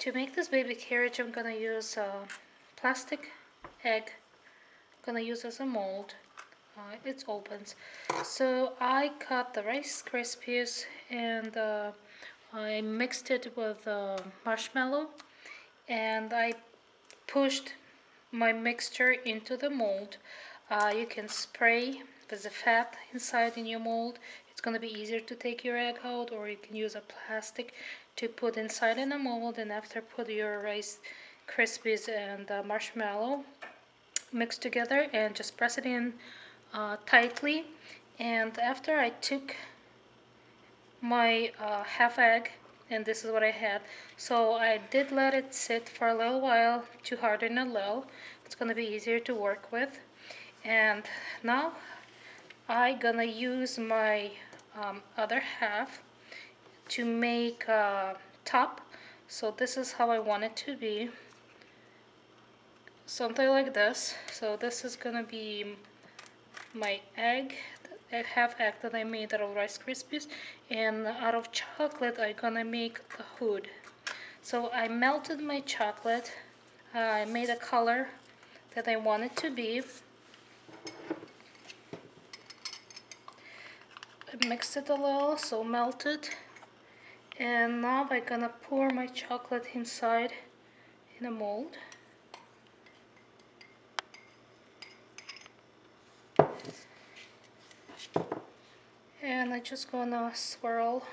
To make this baby carriage, I'm gonna use a plastic egg. I'm gonna use as a mold. It opens. So I cut the Rice Krispies and I mixed it with marshmallow, and I pushed my mixture into the mold. You can spray with the fat inside in your mold. It's going to be easier to take your egg out, or you can use a plastic to put inside in a mold, and after put your Rice Krispies and marshmallow mixed together and just press it in tightly. And after I took my half egg, and this is what I had, so I did let it sit for a little while to harden a little. It's gonna be easier to work with. And now I gonna use my other half to make a top. So this is how I want it to be, something like this. So this is gonna be my egg, half egg that I made out of Rice Krispies, and out of chocolate I'm gonna make the hood. So I melted my chocolate, I made a color that I want it to be. I mixed it a little, so melted, and now I'm gonna pour my chocolate inside in a mold. And I'm just gonna swirl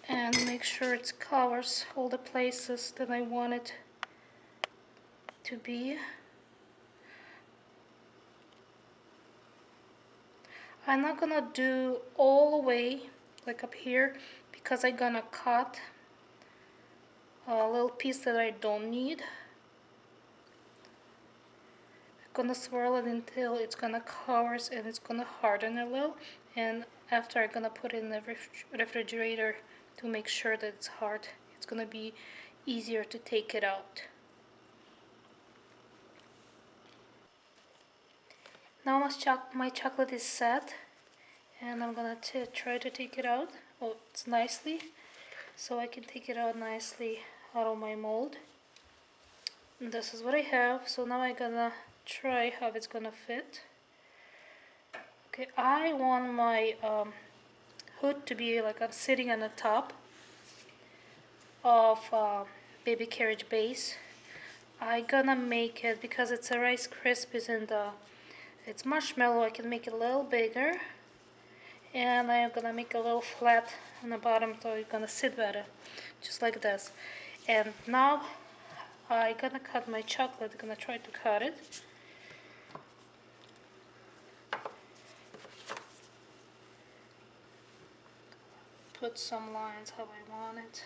and make sure it covers all the places that I want it to be. I'm not gonna do all the way like up here because I'm gonna cut a little piece that I don't need. I'm gonna swirl it until it's gonna cover and it's gonna harden a little, and after I'm gonna put it in the refrigerator to make sure that it's hard. It's gonna be easier to take it out. Now my chocolate is set, and I'm gonna try to take it out. Oh, it's nicely, so I can take it out nicely out of my mold. And this is what I have. So now I'm gonna try how it's gonna fit. Okay, I want my hood to be like I'm sitting on the top of baby carriage base. I'm gonna make it, because it's a Rice Krispies and it's marshmallow, I can make it a little bigger, and I'm gonna make a little flat on the bottom so it's gonna sit better, just like this. And now I'm gonna cut my chocolate. I'm gonna try to cut it. Put some lines how I want it.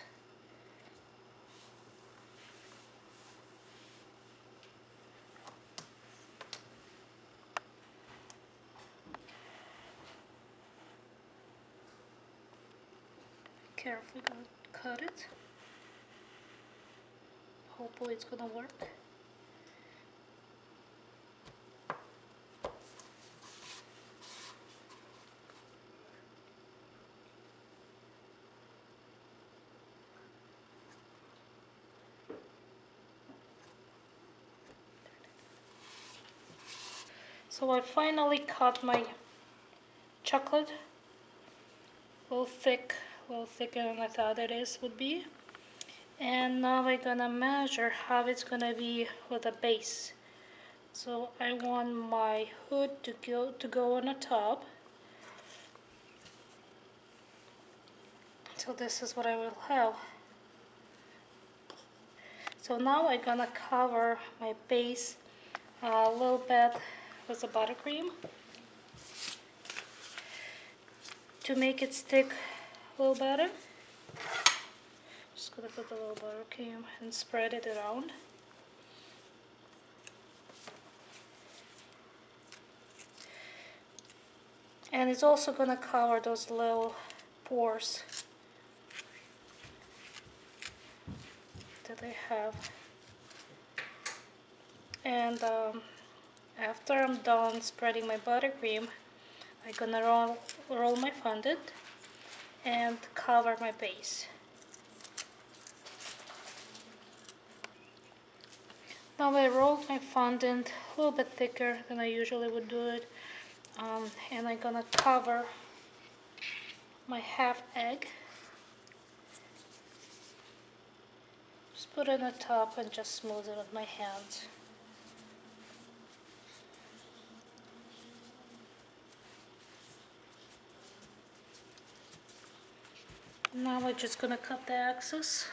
Carefully gonna cut it. Hopefully it's gonna work. So I finally cut my chocolate a little thicker than I thought would be. And now we're gonna measure how it's gonna be with the base. So I want my hood to go on the top. So this is what I will have. So now I'm gonna cover my base a little bit with the buttercream to make it stick a little better. Just gonna put a little buttercream and spread it around. And it's also gonna cover those little pores that I have. And after I'm done spreading my buttercream, I'm gonna roll my fondant and cover my base. Now I rolled my fondant a little bit thicker than I usually would do it, and I'm gonna cover my half egg. Just put it on the top and just smooth it with my hands. Now we're just gonna cut the excess.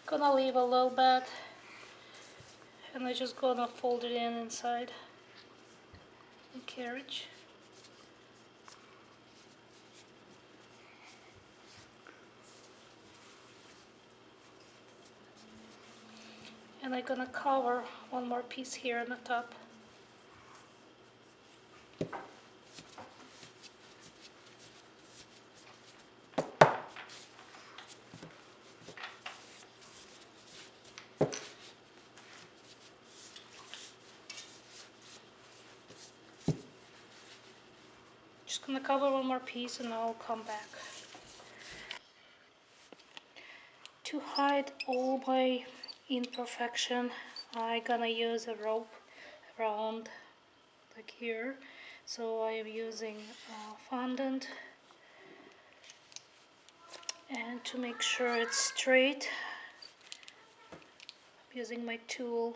Gonna leave a little bit, and I'm just gonna fold it in inside the carriage. And I'm gonna cover one more piece here on the top. Just gonna cover one more piece and I'll come back. To hide all my imperfection, I'm gonna use a rope around like here. So I am using fondant, and to make sure it's straight, I'm using my tool.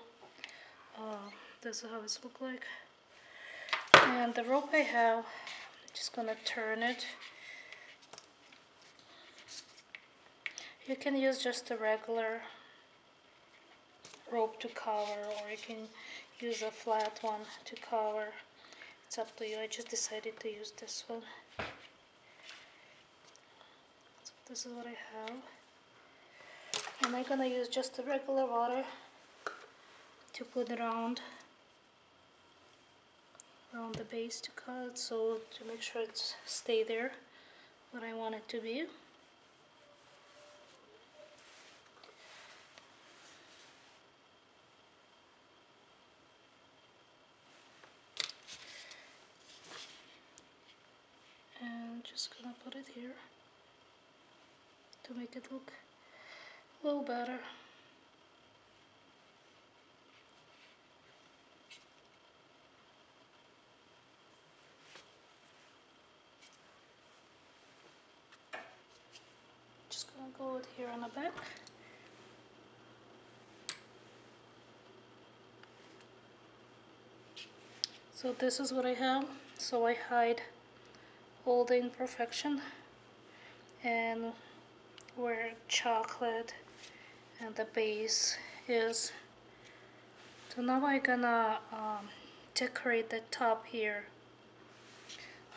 This is how it looks like. And the rope I have, I'm just gonna turn it. You can use just a regular rope to cover, or you can use a flat one to cover. It's up to you. I just decided to use this one. So this is what I have. And I'm gonna use just the regular water to put around the base to cut, so to make sure it's stay there what I want it to be. And just gonna put it here to make it look a little better. Just gonna go with here on the back. So this is what I have. So I hide all the imperfection and where chocolate and the base is. So now I'm gonna decorate the top here.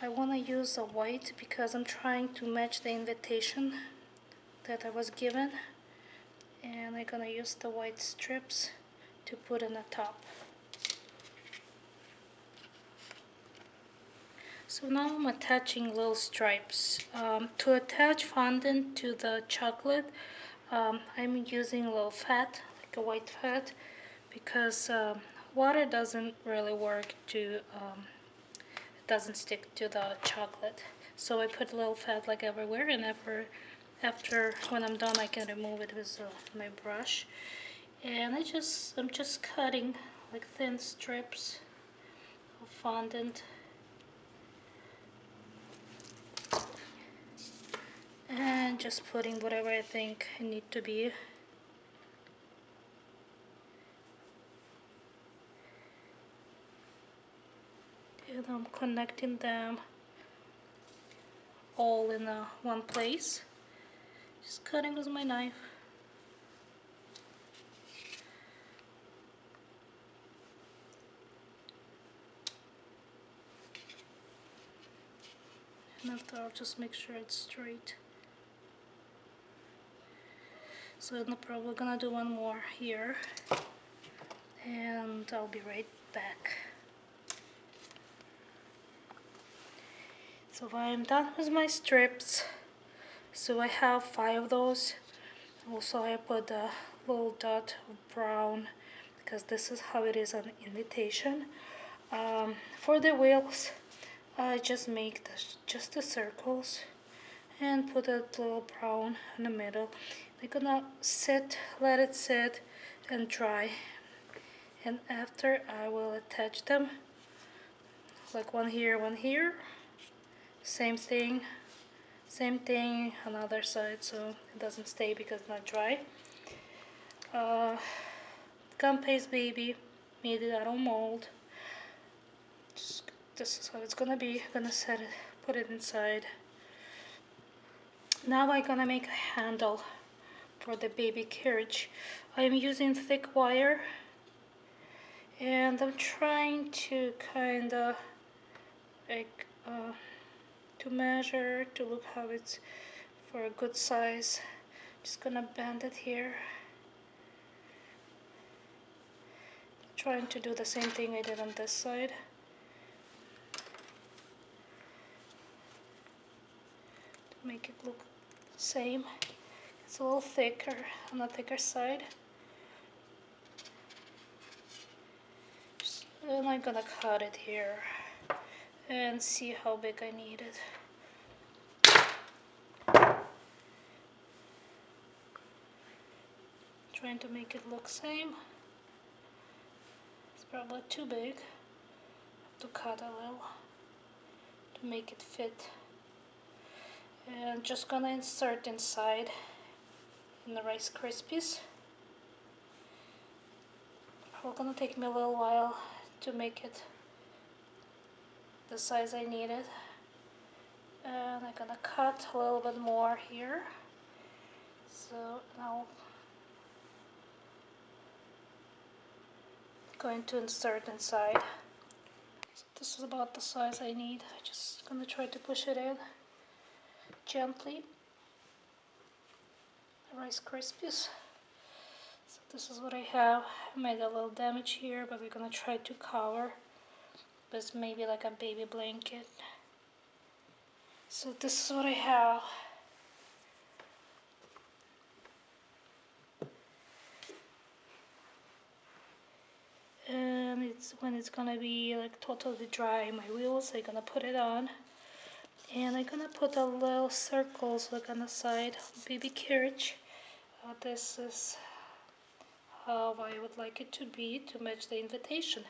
I want to use a white because I'm trying to match the invitation that I was given, and I'm gonna use the white strips to put on the top. So now I'm attaching little stripes. To attach fondant to the chocolate, I'm using a little fat, like a white fat, because water doesn't really work to, it doesn't stick to the chocolate. So I put a little fat like everywhere, and after when I'm done I can remove it with my brush. And I'm just cutting like thin strips of fondant. And just putting whatever I think I need to be. And I'm connecting them all in one place. Just cutting with my knife. And after I'll just make sure it's straight. So I'm probably gonna do one more here, and I'll be right back. So I'm done with my strips. So I have 5 of those. Also I put a little dot of brown because this is how it is on the invitation. For the wheels, I just make just the circles and put a little brown in the middle. They're gonna let it sit and dry. And after I will attach them, like one here, same thing, another side so it doesn't stay because it's not dry. Gum paste baby, made it out of mold. This is how it's gonna be. I'm gonna set it, put it inside. Now I'm gonna make a handle for the baby carriage. I am using thick wire and I'm trying to kinda like to measure to look how it's for a good size. Just gonna bend it here. Trying to do the same thing I did on this side. To make it look the same. It's a little thicker on the thicker side. And I'm gonna cut it here and see how big I need it. Trying to make it look same. It's probably too big. Have to cut a little to make it fit. And just gonna insert inside in the Rice Krispies. It's gonna take me a little while to make it the size I need it. And I'm gonna cut a little bit more here. So now going to insert inside. So this is about the size I need. I'm just gonna try to push it in gently. The Rice Krispies. So this is what I have. I made a little damage here, but we're gonna try to cover with maybe like a baby blanket. So this is what I have. And it's when it's gonna be like totally dry, my wheels, I'm gonna put it on. And I'm gonna put a little circles like on the side, baby carriage. This is how I would like it to be to match the invitation.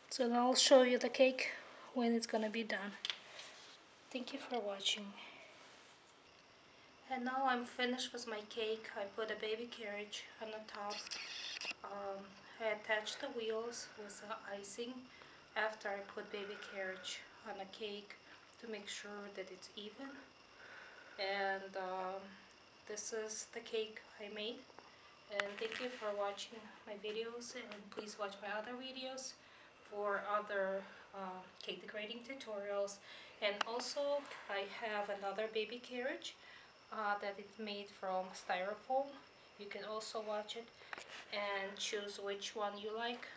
So now I'll show you the cake when it's gonna be done. Thank you for watching. And now I'm finished with my cake. I put a baby carriage on the top. I attached the wheels with the icing after I put baby carriage on the cake to make sure that it's even. And this is the cake I made. And thank you for watching my videos, and please watch my other videos for other cake decorating tutorials. And also I have another baby carriage that is made from styrofoam. You can also watch it and choose which one you like.